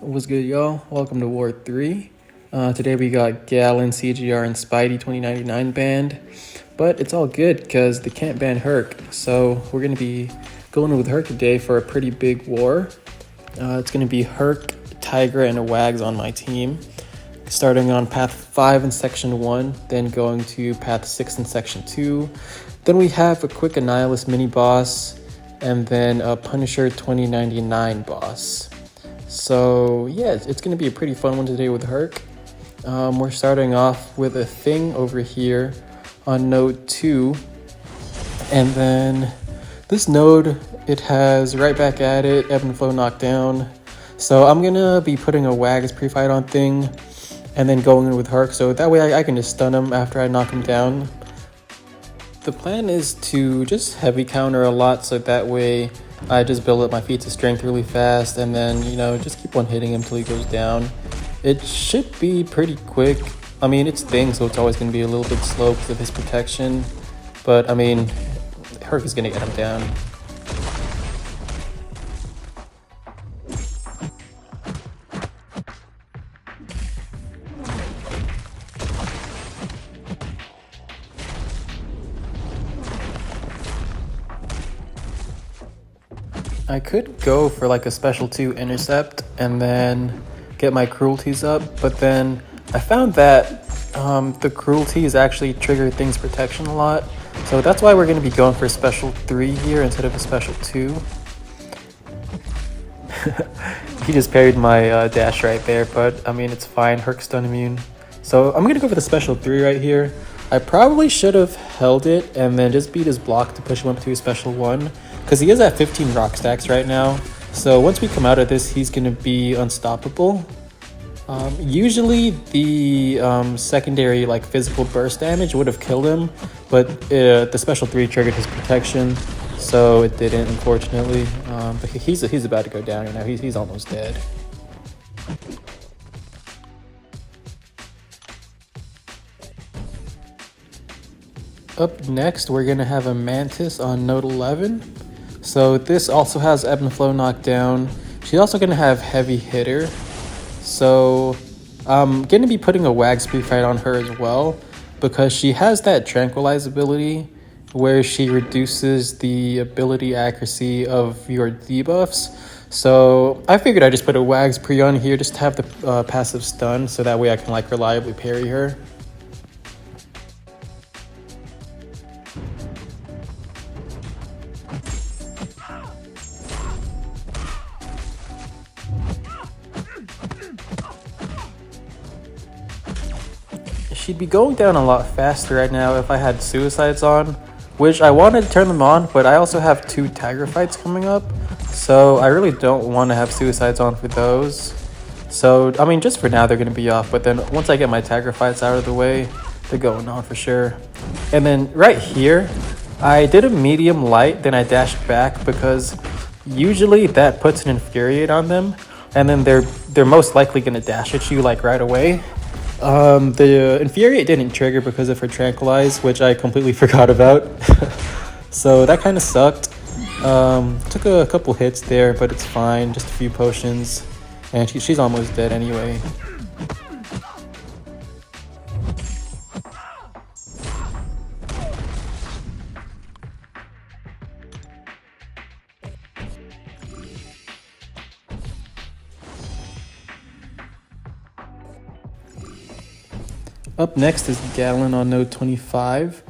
What's good, y'all? Welcome to War 3. Today we got Gallon, CGR, and Spidey 2099 banned. But it's all good because they can't ban Herc. So we're going to be going with Herc today for a pretty big war. It's going to be Herc, Tigra, and a Wags on my team. Starting on Path 5 in Section 1, then going to Path 6 in Section 2. Then we have a quick Annihilus mini-boss, and then a Punisher 2099 boss. So yeah, it's going to be a pretty fun one today with Herc. We're starting off with a thing over here on node 2. And then this node, it has right back at it, ebb and flow knockdown. So I'm going to be putting a Wags pre-fight on thing and then going in with Herc. So that way I can just stun him after I knock him down. The plan is to just heavy counter a lot so that way I just build up my feats of strength really fast and then, just keep on hitting him till he goes down. It should be pretty quick. I mean, it's Thing, so it's always going to be a little bit slow because of his protection. But, I mean, Herc is going to get him down. I could go for like a special 2 intercept and then get my cruelties up, but then I found that the cruelties actually trigger Thing's protection a lot. So that's why we're going to be going for a special 3 here instead of a special 2. He just parried my dash right there, but I mean, it's fine. Herc's stun immune. So I'm going to go for the special 3 right here. I probably should have held it and then just beat his block to push him up to a special 1. Because he is at 15 rock stacks right now. So once we come out of this, he's going to be unstoppable. Usually the secondary physical burst damage would have killed him. But the special 3 triggered his protection. So it didn't, unfortunately. But he's about to go down right now. He's almost dead. Up next, we're going to have a Mantis on node 11. So this also has ebb and flow knockdown. She's also going to have heavy hitter. So I'm going to be putting a Wags pre-fight on her as well because she has that tranquilize ability where she reduces the ability accuracy of your debuffs. So I figured I'd just put a Wags pre on here just to have the passive stun so that way I can reliably parry her. She'd be going down a lot faster right now if I had suicides on, which I wanted to turn them on, but I also have 2 Tiger fights coming up, so I really don't want to have suicides on for those. So, I mean, just for now they're going to be off, but then once I get my Tiger fights out of the way, they're going on for sure. And then right here, I did a medium light, then I dashed back because usually that puts an Infuriate on them, and then they're most likely going to dash at you right away. The Infuriate didn't trigger because of her Tranquilize, which I completely forgot about. So that kind of sucked. Took a couple hits there, but it's fine. Just a few potions. And she's almost dead anyway. Up next is Gallon on node 25.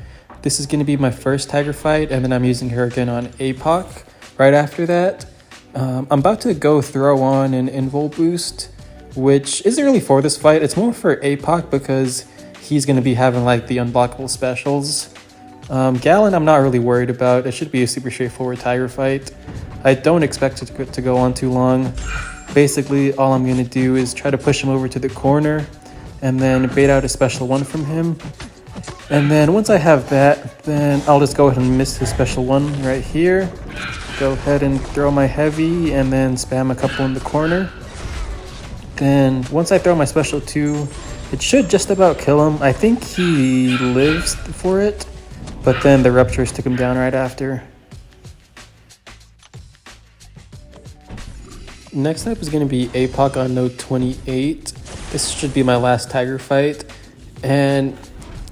This is going to be my first Tiger fight, and then I'm using her again on APOC right after that. I'm about to go throw on an Invul boost, which isn't really for this fight. It's more for APOC because he's going to be having the unblockable specials. Gallon I'm not really worried about. It should be a super straightforward Tiger fight. I don't expect it to go on too long. Basically, all I'm going to do is try to push him over to the corner and then bait out a special 1 from him. And then once I have that, then I'll just go ahead and miss his special 1 right here. Go ahead and throw my heavy and then spam a couple in the corner. Then once I throw my special 2, it should just about kill him. I think he lives for it, but then the ruptures took him down right after. Next up is going to be APOC on node 28. This should be my last Tiger fight. And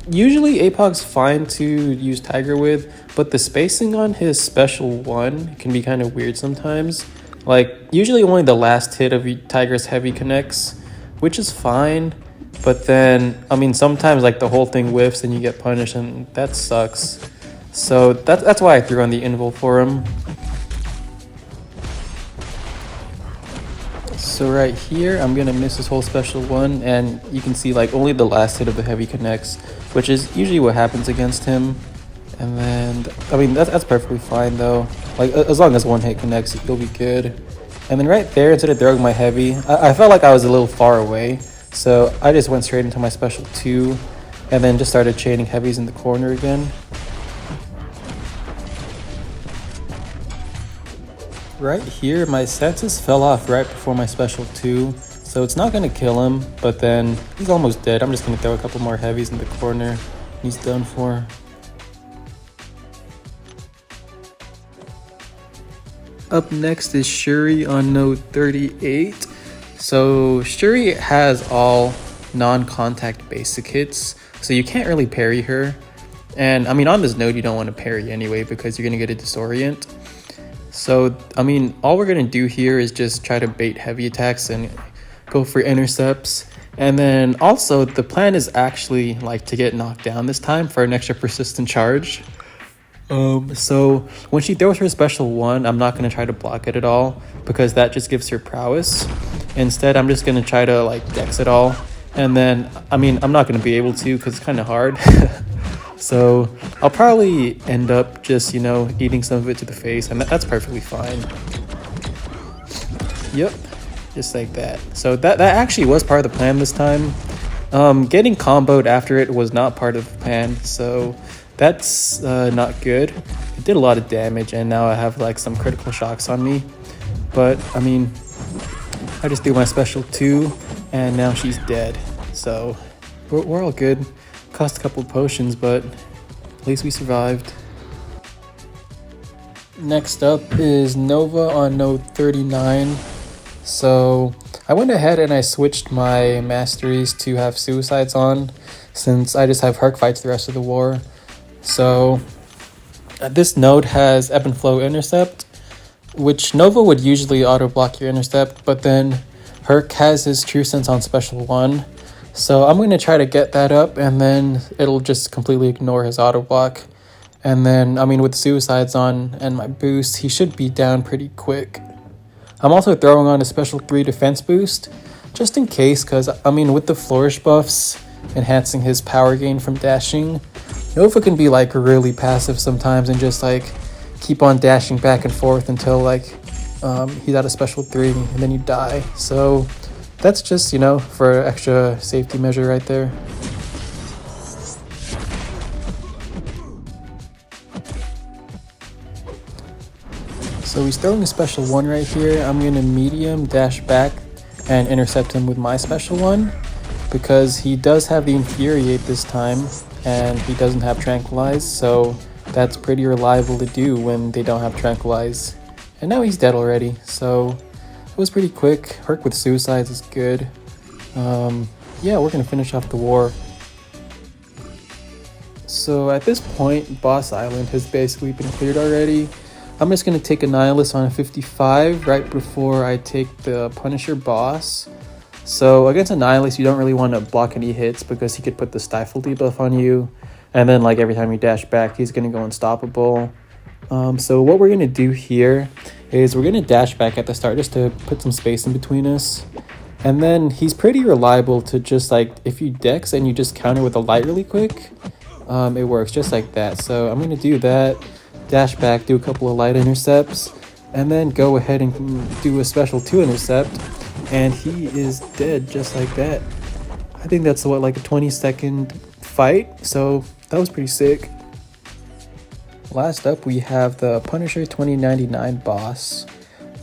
usually APOC's fine to use Tiger with, but the spacing on his special one can be kind of weird sometimes. Like, usually only the last hit of Tiger's heavy connects, which is fine. But then, I mean, sometimes like the whole thing whiffs and you get punished, and that sucks. So that's why I threw on the invul for him. So right here, I'm gonna miss his whole special one, and you can see like only the last hit of the heavy connects, which is usually what happens against him. And then, I mean, that's perfectly fine though. Like, as long as one hit connects, you'll be good. And then right there, instead of throwing my heavy, I felt like I was a little far away, so I just went straight into my special 2, and then just started chaining heavies in the corner again. Right here, my senses fell off right before my special 2, so it's not going to kill him, but then he's almost dead. I'm just going to throw a couple more heavies in the corner, and he's done for. Up next is Shuri on node 38. So Shuri has all non-contact basic hits, so you can't really parry her. And I mean, on this node, you don't want to parry anyway because you're going to get a disorient. So, I mean, all we're going to do here is just try to bait heavy attacks and go for intercepts. And then also, the plan is actually like to get knocked down this time for an extra persistent charge. So when she throws her special 1, I'm not going to try to block it at all because that just gives her prowess. Instead, I'm just going to try to like dex it all. And then, I mean, I'm not going to be able to because it's kind of hard. So I'll probably end up just, you know, eating some of it to the face, and that's perfectly fine. Yep, just like that. So that actually was part of the plan this time. Getting comboed after it was not part of the plan, so that's not good. It did a lot of damage, and now I have like some critical shocks on me. But I mean, I just threw my special 2, and now she's dead. So we're all good. Cost a couple of potions, but at least we survived. Next up is Nova on node 39. So I went ahead and I switched my masteries to have suicides on, since I just have Herc fights the rest of the war. So this node has ebb and flow intercept, which Nova would usually auto block your intercept, but then Herc has his true sense on special 1. So I'm going to try to get that up, and then it'll just completely ignore his auto block. And then, I mean, with suicides on and my boost, he should be down pretty quick. I'm also throwing on a special 3 defense boost, just in case, because, I mean, with the flourish buffs enhancing his power gain from dashing, Nova can be like really passive sometimes and just like keep on dashing back and forth until like he's at a special 3 and then you die. So that's just, you know, for extra safety measure right there. So he's throwing a special 1 right here. I'm going to medium dash back and intercept him with my special 1 because he does have the Infuriate this time and he doesn't have Tranquilize, so that's pretty reliable to do when they don't have Tranquilize. And now he's dead already, so it was pretty quick. Herc with suicides is good. Yeah, we're gonna finish off the war. So at this point, Boss Island has basically been cleared already. I'm just gonna take a Nihilist on a 55 right before I take the Punisher boss. So against a Nihilist, you don't really want to block any hits because he could put the Stifle debuff on you. And then like every time you dash back, he's gonna go unstoppable. So what we're gonna do here is we're gonna dash back at the start just to put some space in between us. And then he's pretty reliable to just like, if you dex and you just counter with a light really quick, it works just like that. So I'm gonna do that, dash back, do a couple of light intercepts, and then go ahead and do a special 2 intercept, and he is dead just like that. I think that's what, like a 20-second fight, so that was pretty sick. Last up, we have the Punisher 2099 boss.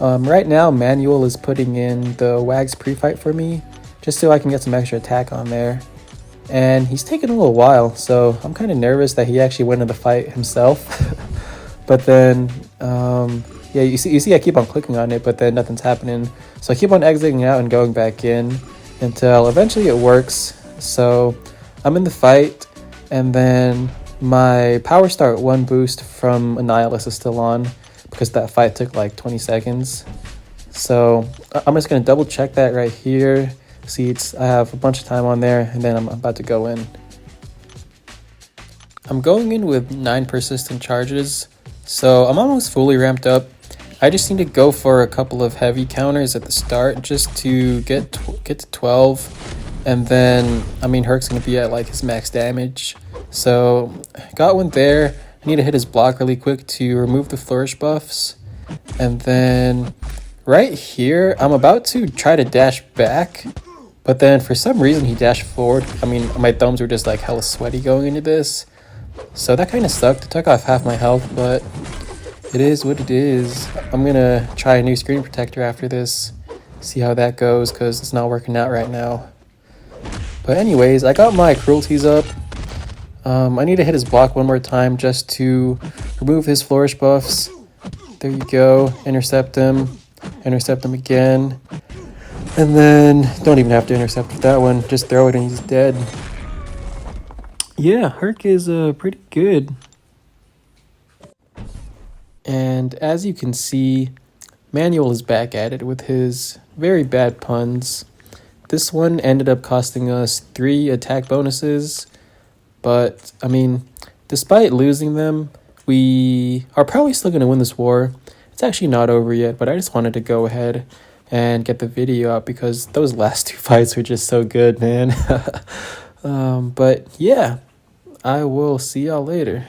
Right now, Manuel is putting in the Wags pre-fight for me, just so I can get some extra attack on there. And he's taking a little while, so I'm kind of nervous that he actually went in the fight himself. But then, Yeah, you see I keep on clicking on it, but then nothing's happening. So I keep on exiting out and going back in until eventually it works. So I'm in the fight, and then my power start 1 boost from Annihilus is still on because that fight took like 20 seconds. So I'm just gonna double check that right here. See, I have a bunch of time on there, and then I'm about to go in. I'm going in with 9 persistent charges, so I'm almost fully ramped up. I just need to go for a couple of heavy counters at the start just to get to 12, and then Herc's gonna be at like his max damage. So got one there. I need to hit his block really quick to remove the flourish buffs, and then right here I'm about to try to dash back, but then for some reason he dashed forward. My thumbs were just like hella sweaty going into this, so that kind of sucked. It took off half my health, but it is what it is. I'm gonna try a new screen protector after this, see how that goes, because it's not working out right now. But anyways, I got my cruelties up. I need to hit his block one more time just to remove his flourish buffs. There you go. Intercept him again. And then, don't even have to intercept with that one, just throw it and he's dead. Yeah, Herc is pretty good. And as you can see, Manuel is back at it with his very bad puns. This one ended up costing us 3 attack bonuses, but despite losing them, we are probably still going to win this war. It's actually not over yet, but I just wanted to go ahead and get the video out because those last 2 fights were just so good, man. But yeah, I will see y'all later.